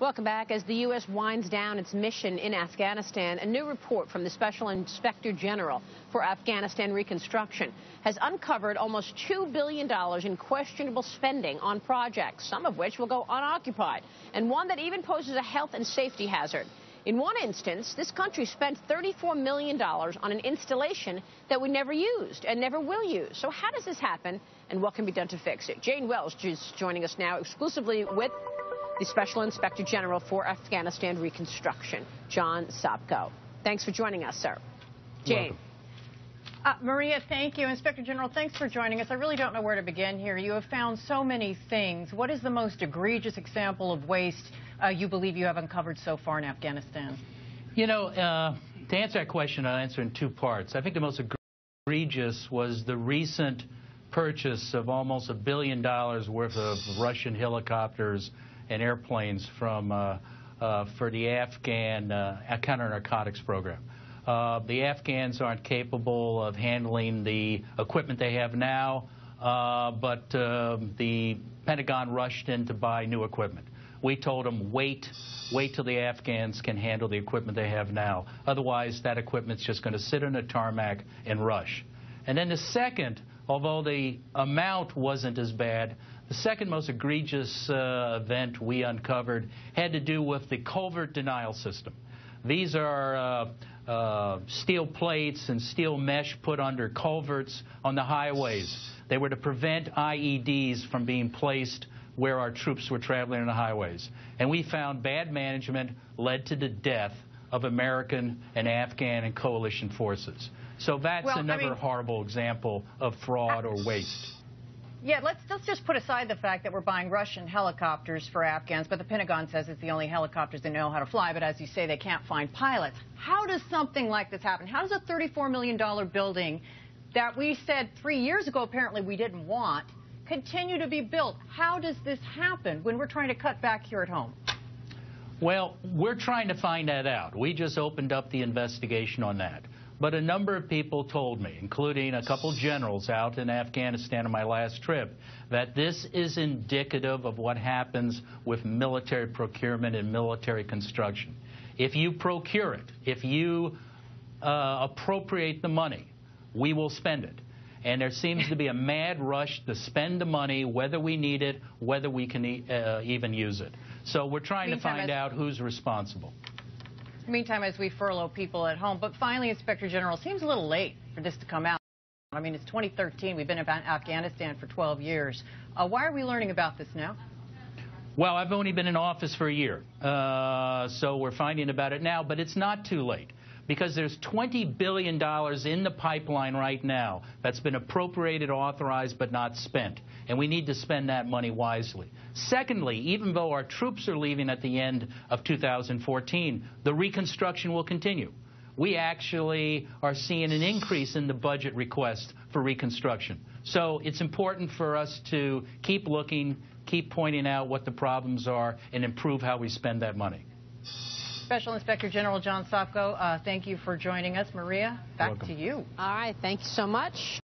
Welcome back. As the U.S. winds down its mission in Afghanistan, a new report from the Special Inspector General for Afghanistan Reconstruction has uncovered almost $2 billion in questionable spending on projects, some of which will go unoccupied, and one that even poses a health and safety hazard. In one instance, this country spent $34 million on an installation that we never used and never will use. So how does this happen, and what can be done to fix it? Jane Wells is joining us now exclusively with the Special Inspector General for Afghanistan Reconstruction, John Sopko. Thanks for joining us, sir. Jane. Maria, thank you. Inspector General, thanks for joining us. I really don't know where to begin here. You have found so many things. What is the most egregious example of waste you believe you have uncovered so far in Afghanistan? You know, to answer that question, I'll answer in two parts. I think the most egregious was the recent purchase of almost $1 billion worth of Russian helicopters and airplanes from for the Afghan counter-narcotics program. The Afghans aren't capable of handling the equipment they have now, but the Pentagon rushed in to buy new equipment. We told them, wait till the Afghans can handle the equipment they have now. Otherwise, that equipment's just going to sit on a tarmac and rush. And then the second, although the amount wasn't as bad, the second most egregious event we uncovered had to do with the culvert denial system. These are steel plates and steel mesh put under culverts on the highways. They were to prevent IEDs from being placed where our troops were traveling on the highways. And we found bad management led to the death of American and Afghan and coalition forces. So that's another horrible example of fraud or waste. Yeah, let's just put aside the fact that we're buying Russian helicopters for Afghans, but the Pentagon says it's the only helicopters they know how to fly, but as you say, they can't find pilots. How does something like this happen? How does a $34 million building that we said 3 years ago apparently we didn't want continue to be built? How does this happen when we're trying to cut back here at home? Well, we're trying to find that out. We just opened up the investigation on that. But a number of people told me, including a couple generals out in Afghanistan on my last trip, that this is indicative of what happens with military procurement and military construction. If you procure it, if you appropriate the money, we will spend it. And there seems to be a mad rush to spend the money, whether we need it, whether we can even use it. So we're trying to find out who's responsible. Meantime, as we furlough people at home. But finally, Inspector General, it seems a little late for this to come out. I mean, it's 2013. We've been in Afghanistan for 12 years. Why are we learning about this now? Well, I've only been in office for a year, so we're finding about it now. But it's not too late, because there's $20 billion in the pipeline right now that's been appropriated, authorized, but not spent. And we need to spend that money wisely. Secondly, even though our troops are leaving at the end of 2014, the reconstruction will continue. We actually are seeing an increase in the budget request for reconstruction. So it's important for us to keep looking, keep pointing out what the problems are, and improve how we spend that money. Special Inspector General John Sopko, thank you for joining us. Maria, back to you. All right, thank you so much.